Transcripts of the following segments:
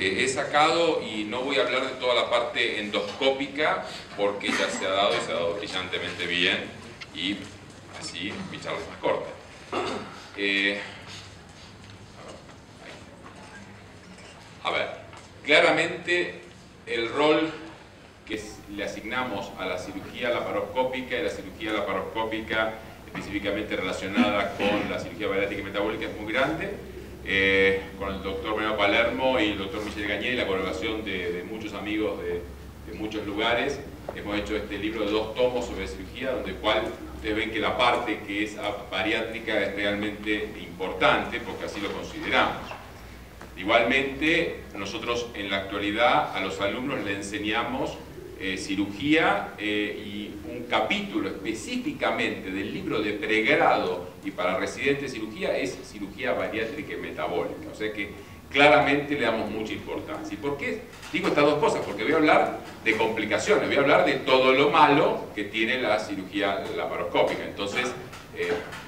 He sacado, y no voy a hablar de toda la parte endoscópica, porque ya se ha dado y se ha dado brillantemente bien, y así mi charla es más corta. A ver, claramente el rol que le asignamos a la cirugía laparoscópica y la cirugía laparoscópica específicamente relacionada con la cirugía bariátrica y metabólica es muy grande. Con el doctor Mariano Palermo y el doctor Michel Gañé y la colaboración de muchos amigos de muchos lugares, hemos hecho este libro de 2 tomos sobre cirugía, donde cual ustedes ven que la parte que es bariátrica es realmente importante, porque así lo consideramos. Igualmente, nosotros en la actualidad a los alumnos les enseñamos cirugía y un capítulo específicamente del libro de pregrado y para residentes de cirugía es cirugía bariátrica y metabólica. O sea que claramente le damos mucha importancia. ¿Y por qué digo estas 2 cosas? Porque voy a hablar de complicaciones, voy a hablar de todo lo malo que tiene la cirugía laparoscópica. Entonces,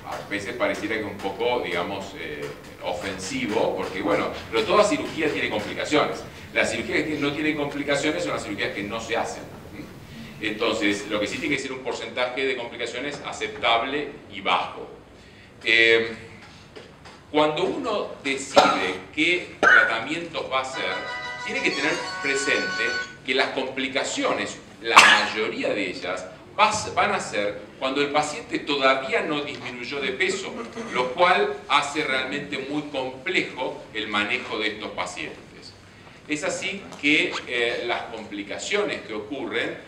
a veces pareciera que es un poco, digamos, ofensivo, porque bueno, pero toda cirugía tiene complicaciones. Las cirugías que no tienen complicaciones son las cirugías que no se hacen. Entonces, lo que sí tiene que ser un porcentaje de complicaciones aceptable y bajo. Cuando uno decide qué tratamientos va a hacer, tiene que tener presente que las complicaciones, la mayoría de ellas, van a ser cuando el paciente todavía no disminuyó de peso, lo cual hace realmente muy complejo el manejo de estos pacientes. Es así que las complicaciones que ocurren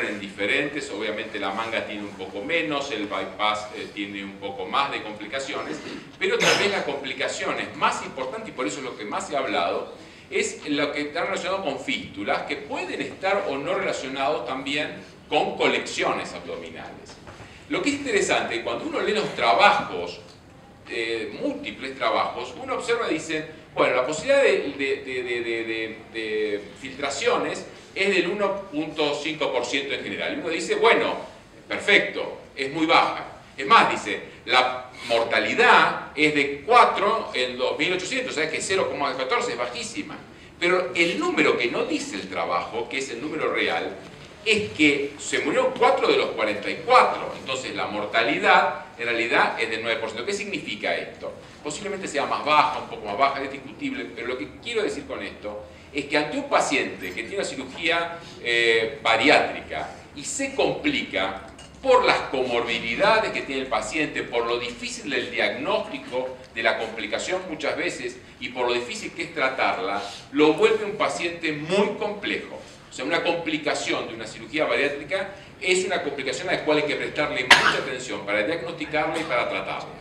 en diferentes, obviamente la manga tiene un poco menos, el bypass tiene un poco más de complicaciones, pero también las complicaciones más importantes, y por eso es lo que más se ha hablado, es lo que está relacionado con fístulas, que pueden estar o no relacionados también con colecciones abdominales. Lo que es interesante, cuando uno lee los trabajos, múltiples trabajos, uno observa y dice, bueno, la posibilidad de filtraciones es del 1.5% en general. Y uno dice, bueno, perfecto, es muy baja. Es más, dice, la mortalidad es de 4 en 2.800, o sea que 0,14 es bajísima. Pero el número que no dice el trabajo, que es el número real, es que se murieron 4 de los 44. Entonces la mortalidad en realidad es del 9%. ¿Qué significa esto? Posiblemente sea más baja, un poco más baja, es discutible, pero lo que quiero decir con esto es que ante un paciente que tiene una cirugía bariátrica y se complica por las comorbilidades que tiene el paciente, por lo difícil del diagnóstico de la complicación muchas veces y por lo difícil que es tratarla, lo vuelve un paciente muy complejo. O sea, una complicación de una cirugía bariátrica es una complicación a la cual hay que prestarle mucha atención para diagnosticarla y para tratarla.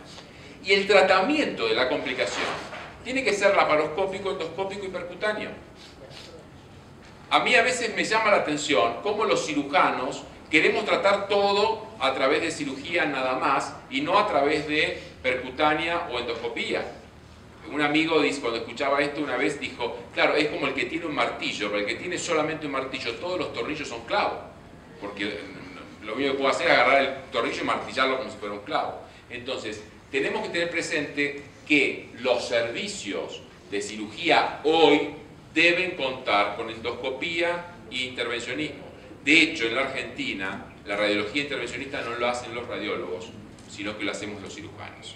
Y el tratamiento de la complicación tiene que ser laparoscópico, endoscópico y percutáneo. A mí a veces me llama la atención cómo los cirujanos queremos tratar todo a través de cirugía nada más y no a través de percutánea o endoscopía. Un amigo dice, cuando escuchaba esto una vez dijo, claro, es como el que tiene un martillo, pero el que tiene solamente un martillo, todos los tornillos son clavos, porque lo único que puedo hacer es agarrar el tornillo y martillarlo como si fuera un clavo. Entonces, tenemos que tener presente que los servicios de cirugía hoy deben contar con endoscopía e intervencionismo. De hecho, en la Argentina, la radiología intervencionista no lo hacen los radiólogos, sino que lo hacemos los cirujanos.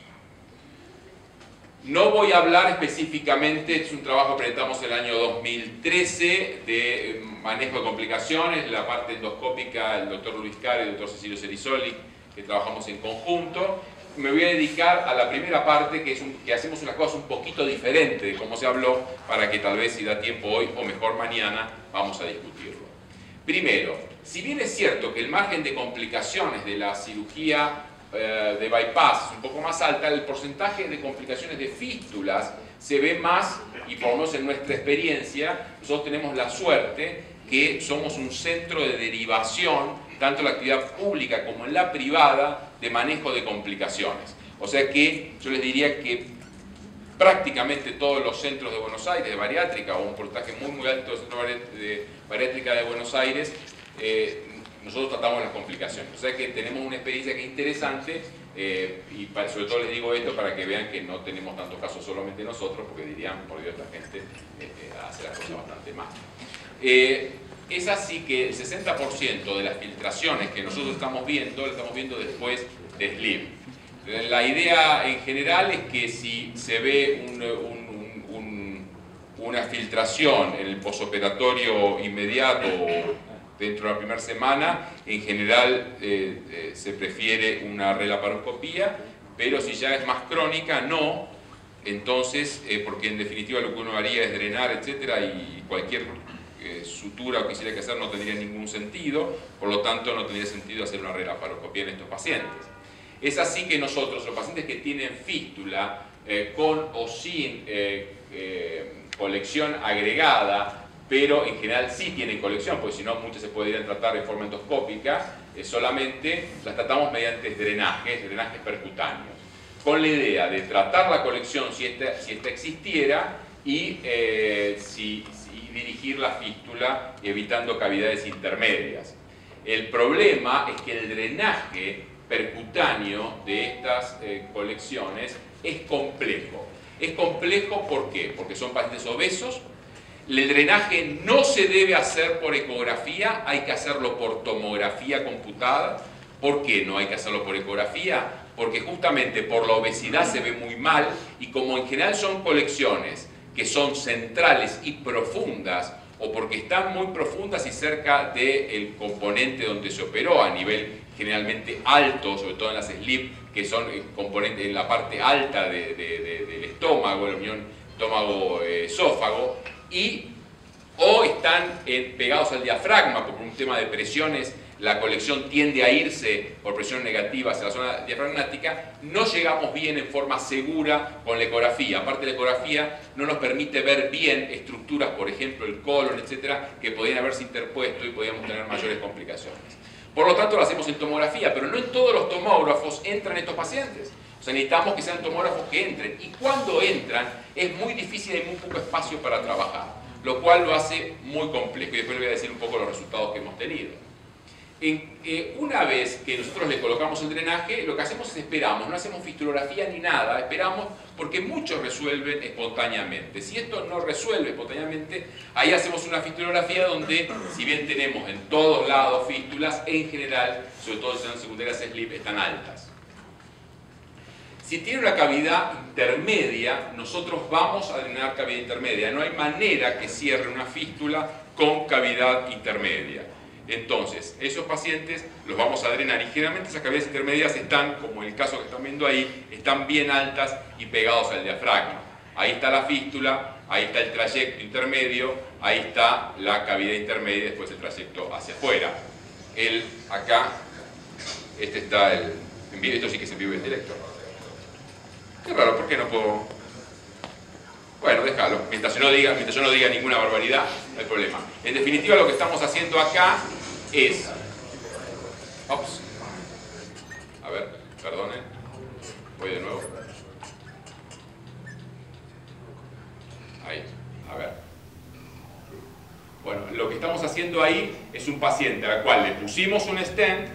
No voy a hablar específicamente, es un trabajo que presentamos en el año 2013 de manejo de complicaciones, la parte endoscópica, el doctor Luis Caro y el doctor Cecilio Cerisoli, que trabajamos en conjunto. Me voy a dedicar a la primera parte, que hacemos unas cosas un poquito diferentes de cómo se habló, para que tal vez si da tiempo hoy o mejor mañana vamos a discutirlo. Primero, si bien es cierto que el margen de complicaciones de la cirugía de bypass es un poco más alta, el porcentaje de complicaciones de fístulas se ve más, y por lo menos en nuestra experiencia, nosotros tenemos la suerte que somos un centro de derivación, tanto en la actividad pública como en la privada, de manejo de complicaciones. O sea que yo les diría que prácticamente todos los centros de Buenos Aires de bariátrica, o un porcentaje muy alto del centro de bariátrica de Buenos Aires, nosotros tratamos las complicaciones. O sea que tenemos una experiencia que es interesante y sobre todo les digo esto para que vean que no tenemos tantos casos solamente nosotros, porque dirían, por Dios, esta gente hace las cosas bastante mal. Es así que el 60% de las filtraciones que nosotros estamos viendo, lo estamos viendo después de SLIM. La idea en general es que si se ve una filtración en el posoperatorio inmediato dentro de la primera semana, en general se prefiere una relaparoscopía, pero si ya es más crónica, no. Entonces, porque en definitiva lo que uno haría es drenar, etcétera, y cualquier sutura o quisiera que hacer no tendría ningún sentido, por lo tanto no tendría sentido hacer una relaparoscopía en estos pacientes. Es así que nosotros, los pacientes que tienen fístula, con o sin colección agregada, pero en general sí tienen colección, porque si no muchas se podrían tratar de forma endoscópica, solamente las tratamos mediante drenajes percutáneos, con la idea de tratar la colección si esta existiera y dirigir la fístula evitando cavidades intermedias. El problema es que el drenaje percutáneo de estas colecciones es complejo. Es complejo, ¿por qué? Porque son pacientes obesos. El drenaje no se debe hacer por ecografía, hay que hacerlo por tomografía computada. ¿Por qué no hay que hacerlo por ecografía? Porque justamente por la obesidad se ve muy mal, y como en general son colecciones que son centrales y profundas, o porque están muy profundas y cerca del componente donde se operó, a nivel generalmente alto, sobre todo en las SLIM, que son componentes en la parte alta del estómago, la unión estómago-esófago, o están pegados al diafragma, porque por un tema de presiones la colección tiende a irse por presión negativa hacia la zona diafragmática, no llegamos bien en forma segura con la ecografía. Aparte, la ecografía no nos permite ver bien estructuras, por ejemplo el colon, etcétera, que podrían haberse interpuesto y podríamos tener mayores complicaciones. Por lo tanto, lo hacemos en tomografía, pero no en todos los tomógrafos entran estos pacientes. O sea, necesitamos que sean tomógrafos que entren, y cuando entran es muy difícil, hay muy poco espacio para trabajar, lo cual lo hace muy complejo, y después les voy a decir un poco los resultados que hemos tenido. Una vez que nosotros le colocamos el drenaje, lo que hacemos es esperamos, no hacemos fistulografía ni nada, esperamos, porque muchos resuelven espontáneamente. Si esto no resuelve espontáneamente, ahí hacemos una fistulografía donde, si bien tenemos en todos lados fístulas, en general, sobre todo en secundarias SLIM, están altas. Si tiene una cavidad intermedia, nosotros vamos a drenar cavidad intermedia. No hay manera que cierre una fístula con cavidad intermedia. Entonces, esos pacientes los vamos a drenar, y generalmente esas cavidades intermedias están, como en el caso que están viendo ahí, están bien altas y pegados al diafragma. Ahí está la fístula, ahí está el trayecto intermedio, ahí está la cavidad intermedia y después el trayecto hacia afuera. Acá, este está esto sí que es en vivo y en directo. Qué raro, ¿por qué no puedo? Bueno, déjalo, mientras yo no diga ninguna barbaridad, no hay problema. En definitiva, lo que estamos haciendo acá es... Ops. A ver, perdonen. Voy de nuevo. Ahí, a ver. Bueno, lo que estamos haciendo ahí es un paciente al cual le pusimos un stent.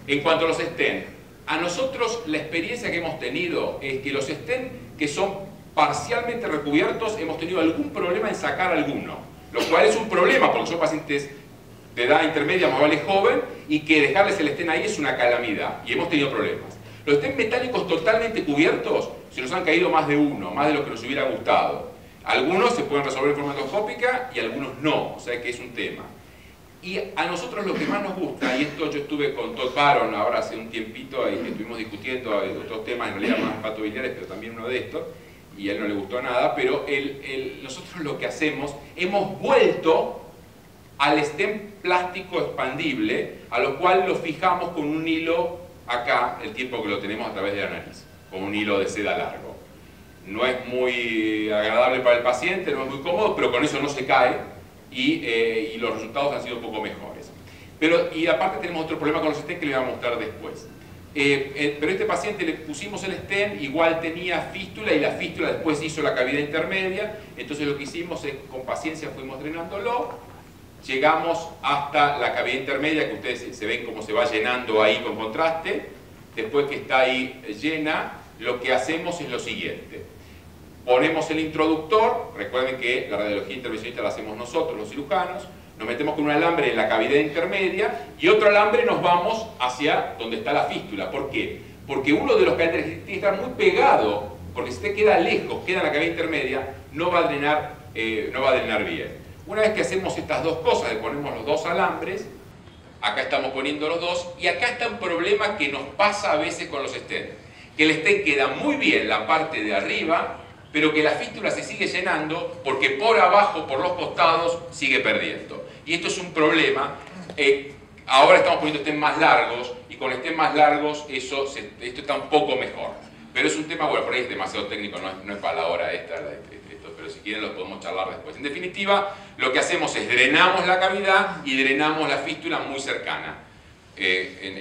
En cuanto a los stents, a nosotros la experiencia que hemos tenido es que los stents que son parcialmente recubiertos, hemos tenido algún problema en sacar alguno, lo cual es un problema porque son pacientes de edad intermedia, más vale joven, y que dejarles el stent ahí es una calamidad, y hemos tenido problemas. Los stents metálicos totalmente cubiertos, se nos han caído más de uno, más de lo que nos hubiera gustado. Algunos se pueden resolver de forma endoscópica y algunos no, o sea que es un tema. Y a nosotros lo que más nos gusta, y esto yo estuve con Todd Baron ahora hace un tiempito, y que estuvimos discutiendo otros temas, en realidad más hepatobiliares, pero también uno de estos, y a él no le gustó nada, pero nosotros lo que hacemos, hemos vuelto al stent plástico expandible, a lo cual lo fijamos con un hilo acá, el tiempo que lo tenemos a través de la nariz, con un hilo de seda largo. No es muy agradable para el paciente, no es muy cómodo, pero con eso no se cae, y los resultados han sido un poco mejores. Y aparte tenemos otro problema con los stents que le voy a mostrar después. Pero a este paciente le pusimos el stent, igual tenía fístula, y la fístula después hizo la cavidad intermedia. Entonces lo que hicimos es, con paciencia fuimos drenándolo, llegamos hasta la cavidad intermedia, que ustedes se ven cómo se va llenando ahí con contraste, después que está ahí llena, lo que hacemos es lo siguiente. Ponemos el introductor, recuerden que la radiología intervencionista la hacemos nosotros, los cirujanos, nos metemos con un alambre en la cavidad intermedia y otro alambre nos vamos hacia donde está la fístula. ¿Por qué? Porque uno de los catéteres tiene que estar muy pegado, porque si te queda lejos, queda en la cavidad intermedia, no va a drenar bien. Una vez que hacemos estas dos cosas, le ponemos los dos alambres, acá estamos poniendo los dos, y acá está un problema que nos pasa a veces con los stents, que el stent queda muy bien la parte de arriba, pero que la fístula se sigue llenando porque por abajo, por los costados, sigue perdiendo. Y esto es un problema. Ahora estamos poniendo stents más largos, y con stents más largos esto está un poco mejor. Pero es un tema, bueno, por ahí es demasiado técnico, no es para la hora esta, pero si quieren lo podemos charlar después. En definitiva, lo que hacemos es drenamos la cavidad y drenamos la fístula muy cercana en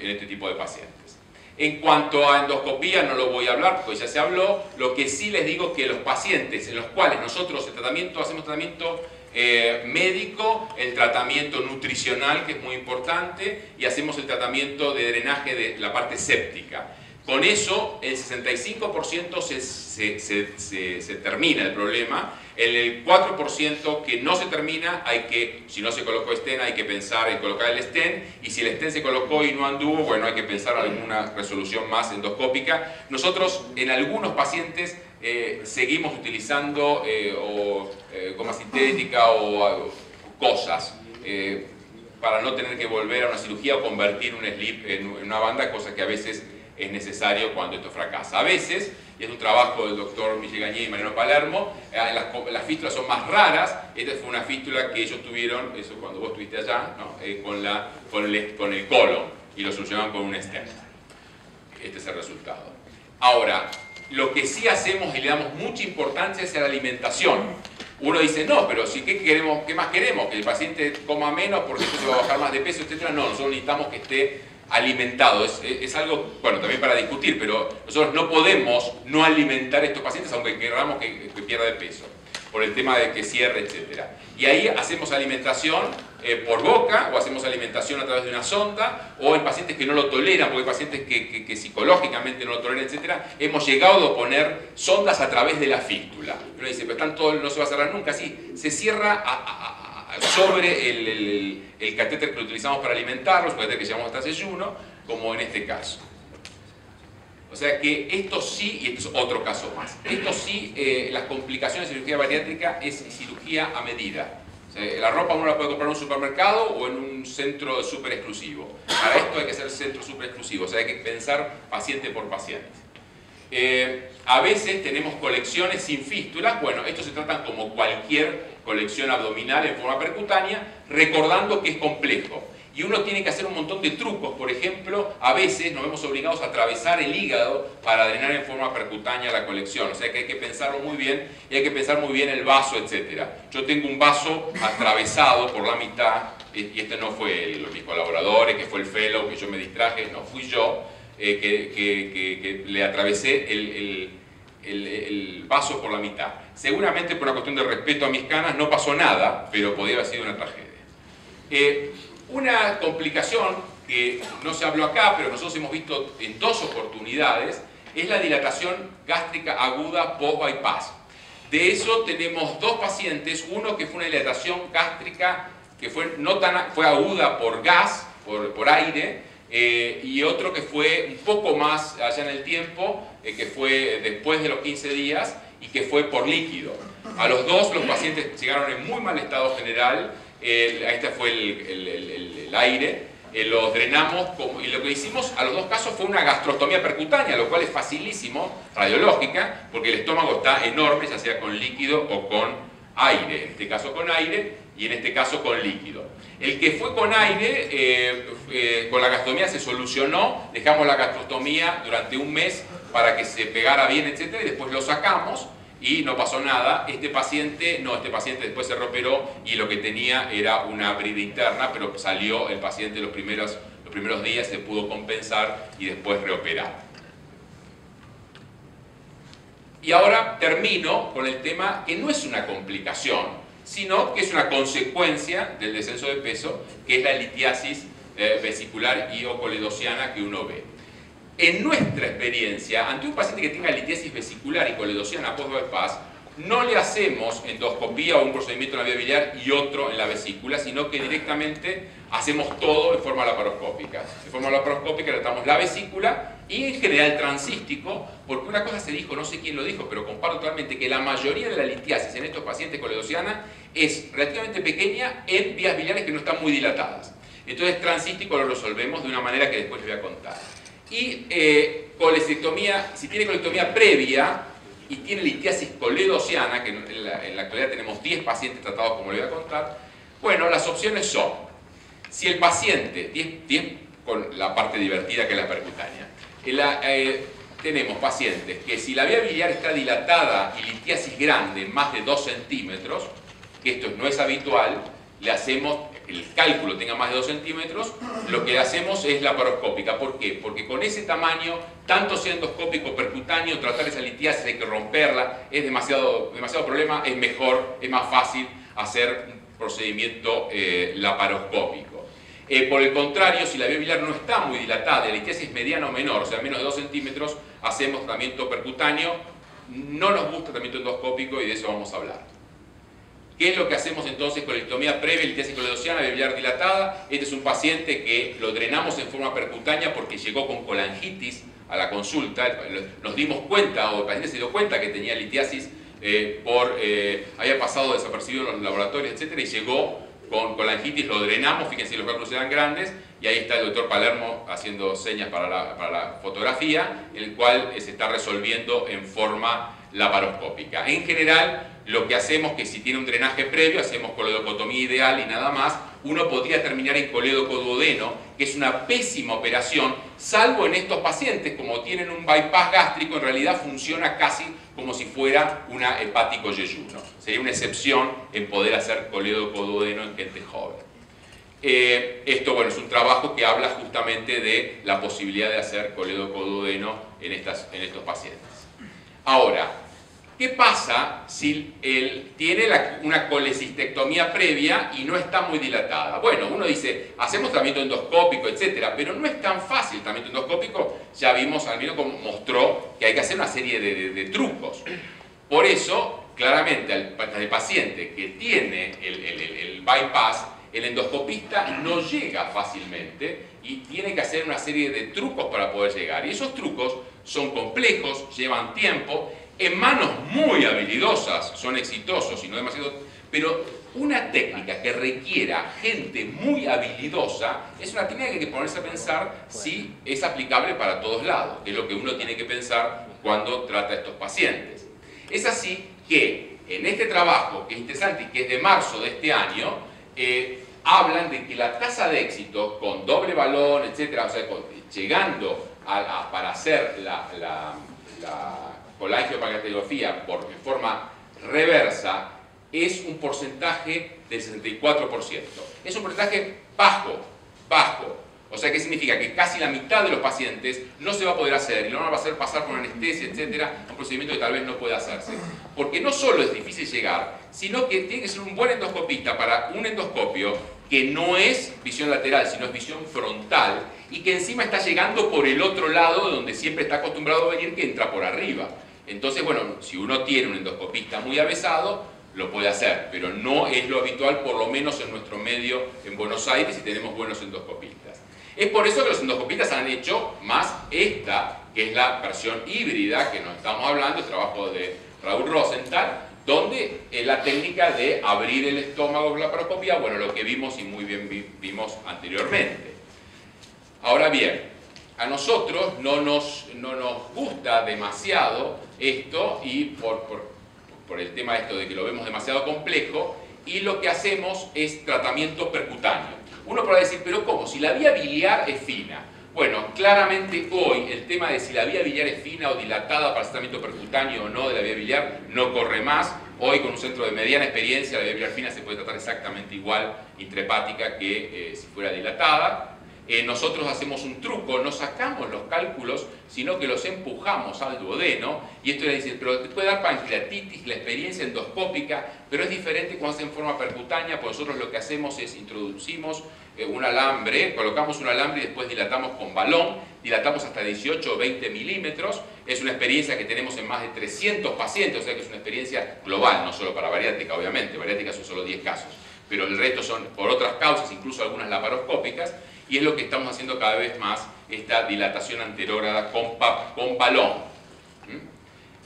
este tipo de pacientes. En cuanto a endoscopía, no lo voy a hablar porque ya se habló. Lo que sí les digo que los pacientes en los cuales nosotros hacemos tratamiento médico, el tratamiento nutricional, que es muy importante, y hacemos el tratamiento de drenaje de la parte séptica. Con eso, el 65% se termina el problema. En el 4% que no se termina, si no se colocó stent, hay que pensar en colocar el stent. Y si el stent se colocó y no anduvo, bueno, hay que pensar en alguna resolución más endoscópica. Nosotros, en algunos pacientes, seguimos utilizando goma sintética o cosas para no tener que volver a una cirugía o convertir un slip en una banda, cosa que a veces es necesario cuando esto fracasa. A veces, y es un trabajo del doctor Michel Gagné y Mariano Palermo, las fístulas son más raras. Esta fue una fístula que ellos tuvieron, eso cuando vos estuviste allá, ¿no? con el colon, y lo solucionaron con un stent. Este es el resultado. Ahora, lo que sí hacemos y le damos mucha importancia es a la alimentación. Uno dice, no, pero si ¿qué más queremos? Que el paciente coma menos porque entonces va a bajar más de peso, etc. No, nosotros necesitamos que esté alimentado. Es algo, bueno, también para discutir, pero nosotros no podemos no alimentar a estos pacientes aunque queramos que pierda de peso, por el tema de que cierre, etc. Y ahí hacemos alimentación por boca, o hacemos alimentación a través de una sonda, o en pacientes que no lo toleran, porque hay pacientes que psicológicamente no lo toleran, etc. Hemos llegado a poner sondas a través de la fístula. Uno dice, pero no se va a cerrar nunca. Sí, se cierra sobre el catéter que lo utilizamos para alimentarlos, el catéter que llamamos transayuno, como en este caso. O sea que esto sí, y esto es otro caso más, esto sí, las complicaciones de cirugía bariátrica es cirugía a medida. O sea, la ropa uno la puede comprar en un supermercado o en un centro súper exclusivo. Para esto hay que hacer centro súper exclusivo, o sea hay que pensar paciente por paciente. A veces tenemos colecciones sin fístulas. Bueno, estos se tratan como cualquier colección abdominal en forma percutánea, recordando que es complejo. Y uno tiene que hacer un montón de trucos. Por ejemplo, a veces nos vemos obligados a atravesar el hígado para drenar en forma percutánea la colección. O sea que hay que pensarlo muy bien, y hay que pensar muy bien el vaso, etc. Yo tengo un vaso atravesado por la mitad, y este no fue mis colaboradores, que fue el fellow, que yo me distraje, no fui yo, que le atravesé el vaso por la mitad. Seguramente por una cuestión de respeto a mis canas no pasó nada, pero podría haber sido una tragedia. Una complicación que no se habló acá, pero nosotros hemos visto en 2 oportunidades, es la dilatación gástrica aguda post-bypass. De eso tenemos 2 pacientes, uno que fue una dilatación gástrica que fue aguda por gas, por aire, y otro que fue un poco más allá en el tiempo, que fue después de los 15 días y que fue por líquido. A los 2 los pacientes llegaron en muy mal estado general. Este fue el aire, los drenamos y lo que hicimos a los 2 casos fue una gastrostomía percutánea, lo cual es facilísimo, radiológica, porque el estómago está enorme, ya sea con líquido o con aire, en este caso con aire y en este caso con líquido. El que fue con aire, con la gastrostomía se solucionó, dejamos la gastrostomía durante un mes para que se pegara bien, etc. y después lo sacamos y no pasó nada. Este paciente después se reoperó y lo que tenía era una brida interna, pero salió el paciente los primeros días, se pudo compensar y después reoperar. Y ahora termino con el tema que no es una complicación, sino que es una consecuencia del descenso de peso, que es la litiasis vesicular y ocoledociana que uno ve. En nuestra experiencia, ante un paciente que tenga litiasis vesicular y coledociana post-bypass, no le hacemos endoscopía o un procedimiento en la vía biliar y otro en la vesícula, sino que directamente hacemos todo de forma laparoscópica. De forma laparoscópica tratamos la vesícula y en general transístico, porque una cosa se dijo, no sé quién lo dijo, pero comparto totalmente, que la mayoría de la litiasis en estos pacientes coledociana es relativamente pequeña en vías biliares que no están muy dilatadas. Entonces transístico lo resolvemos de una manera que después les voy a contar. Y colecistectomía, si tiene colectomía previa y tiene litiasis coledociana, que en la actualidad tenemos 10 pacientes tratados como le voy a contar, bueno, las opciones son, si el paciente, 10 con la parte divertida que es la percutánea, tenemos pacientes que si la vía biliar está dilatada y litiasis grande, más de 2 centímetros, que esto no es habitual, le hacemos, el cálculo tenga más de 2 centímetros, lo que hacemos es laparoscópica. ¿Por qué? Porque con ese tamaño, tanto sea endoscópico, percutáneo, tratar esa litiasis hay que romperla, es demasiado problema, es mejor, es más fácil hacer un procedimiento laparoscópico. Por el contrario, si la vía biliar no está muy dilatada, la litiasis es mediana o menor, o sea, menos de 2 centímetros, hacemos tratamiento percutáneo. No nos gusta el tratamiento endoscópico y de eso vamos a hablar. ¿Qué es lo que hacemos entonces con la ectomía previa, litiasis coledociana, vía biliar dilatada? Este es un paciente que lo drenamos en forma percutánea porque llegó con colangitis a la consulta. Nos dimos cuenta, o el paciente se dio cuenta que tenía litiasis había pasado desapercibido en los laboratorios, etcétera, y llegó con colangitis, lo drenamos, fíjense los cálculos eran grandes, y ahí está el doctor Palermo haciendo señas para la fotografía, el cual se está resolviendo en forma laparoscópica. En general, lo que hacemos que si tiene un drenaje previo, hacemos coledocotomía ideal y nada más. Uno podría terminar en coledocoduodeno, que es una pésima operación, salvo en estos pacientes, como tienen un bypass gástrico, en realidad funciona casi como si fuera una hepático-yeyuno. Sería una excepción en poder hacer coledocoduodeno en gente joven. Esto, bueno, es un trabajo que habla justamente de la posibilidad de hacer coledocoduodeno en estos pacientes. Ahora, ¿qué pasa si él tiene una colecistectomía previa y no está muy dilatada? Bueno, uno dice, hacemos tratamiento endoscópico, etcétera, pero no es tan fácil el tratamiento endoscópico. Ya vimos, Albino mostró que hay que hacer una serie de trucos. Por eso, claramente, al paciente que tiene el bypass, el endoscopista no llega fácilmente y tiene que hacer una serie de trucos para poder llegar. Y esos trucos son complejos, llevan tiempo, en manos muy habilidosas son exitosos y no demasiado, pero una técnica que requiera gente muy habilidosa es una técnica que hay que ponerse a pensar si es aplicable para todos lados, que es lo que uno tiene que pensar cuando trata a estos pacientes. Es así que en este trabajo, que es interesante y que es de marzo de este año, hablan de que la tasa de éxito con doble balón, etcétera, o sea, llegando para hacer la colangiopancreatografía en forma reversa, es un porcentaje del 64%. Es un porcentaje bajo. O sea, ¿qué significa? Que casi la mitad de los pacientes no se va a poder hacer y lo van a hacer pasar con anestesia, etcétera, un procedimiento que tal vez no pueda hacerse. Porque no solo es difícil llegar, sino que tiene que ser un buen endoscopista para un endoscopio que no es visión lateral, sino es visión frontal y que encima está llegando por el otro lado donde siempre está acostumbrado a venir, que entra por arriba. Entonces, bueno, si uno tiene un endoscopista muy avesado, lo puede hacer, pero no es lo habitual, por lo menos en nuestro medio en Buenos Aires, y tenemos buenos endoscopistas. Es por eso que los endoscopistas han hecho más esta, que es la versión híbrida que nos estamos hablando, el trabajo de Raúl Rosenthal, donde es la técnica de abrir el estómago con la laparoscopia, bueno, lo que vimos y muy bien vimos anteriormente. Ahora bien, a nosotros no nos gusta demasiado esto, y por el tema esto de que lo vemos demasiado complejo, y lo que hacemos es tratamiento percutáneo. Uno podrá decir, pero ¿cómo? Si la vía biliar es fina. Bueno, claramente hoy el tema de si la vía biliar es fina o dilatada para el tratamiento percutáneo o no de la vía biliar no corre más. Hoy con un centro de mediana experiencia la vía biliar fina se puede tratar exactamente igual intrahepática que si fuera dilatada. nosotros hacemos un truco, no sacamos los cálculos, sino que los empujamos al duodeno, y esto le dice, pero te puede dar pancreatitis, la experiencia endoscópica, pero es diferente cuando se en forma percutánea, pues nosotros lo que hacemos es introducimos un alambre, colocamos un alambre y después dilatamos con balón, dilatamos hasta 18 o 20 milímetros, es una experiencia que tenemos en más de 300 pacientes, o sea que es una experiencia global, no solo para bariátrica, obviamente, bariátrica son solo 10 casos, pero el resto son por otras causas, incluso algunas laparoscópicas, y es lo que estamos haciendo cada vez más, esta dilatación anterógrada con balón.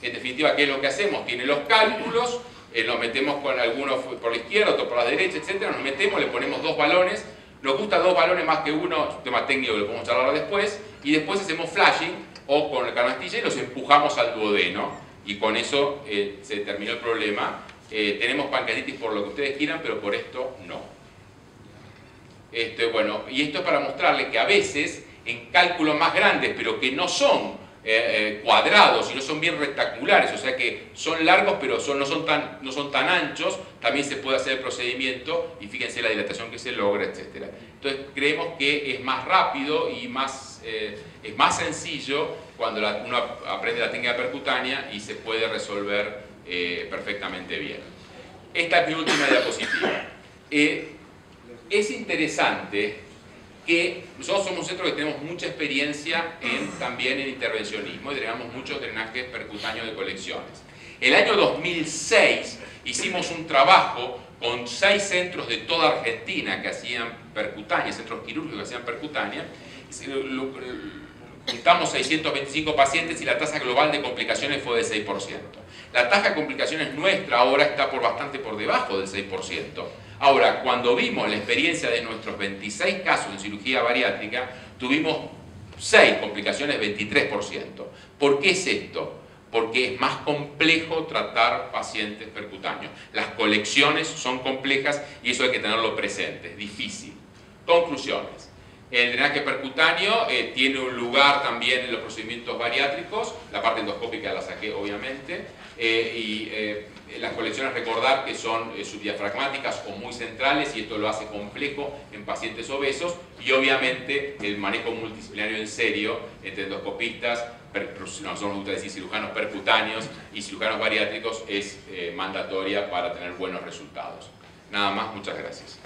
En definitiva, ¿qué es lo que hacemos? Tiene los cálculos, nos metemos con algunos por la izquierda, otros por la derecha, etc. Nos metemos, le ponemos 2 balones, nos gusta 2 balones más que uno, es un tema técnico que lo podemos charlar después, y después hacemos flashing o con la canastilla y los empujamos al duodeno, y con eso se terminó el problema. Tenemos pancreatitis por lo que ustedes quieran, pero por esto no. Bueno, y esto es para mostrarles que a veces en cálculos más grandes, pero que no son cuadrados, sino son bien rectangulares, o sea que son largos pero no son tan anchos, también se puede hacer el procedimiento y fíjense la dilatación que se logra, etc. Entonces creemos que es más rápido y es más sencillo cuando uno aprende la técnica percutánea y se puede resolver perfectamente bien. Esta es mi última diapositiva. Es interesante que nosotros somos un centro que tenemos mucha experiencia también en intervencionismo y tenemos muchos drenajes percutáneos de colecciones. El año 2006 hicimos un trabajo con 6 centros de toda Argentina que hacían percutánea, centros quirúrgicos que hacían percutánea. Juntamos 625 pacientes y la tasa global de complicaciones fue de 6%. La tasa de complicaciones nuestra ahora está bastante por debajo del 6%. Ahora, cuando vimos la experiencia de nuestros 26 casos en cirugía bariátrica, tuvimos 6 complicaciones, 23%. ¿Por qué es esto? Porque es más complejo tratar pacientes percutáneos. Las colecciones son complejas y eso hay que tenerlo presente, es difícil. Conclusiones. El drenaje percutáneo tiene un lugar también en los procedimientos bariátricos, la parte endoscópica la saqué obviamente, las colecciones recordar que son subdiafragmáticas o muy centrales y esto lo hace complejo en pacientes obesos y obviamente el manejo multidisciplinario en serio entre endoscopistas, nosotros nos gusta decir cirujanos percutáneos y cirujanos bariátricos es mandatoria para tener buenos resultados. Nada más, muchas gracias.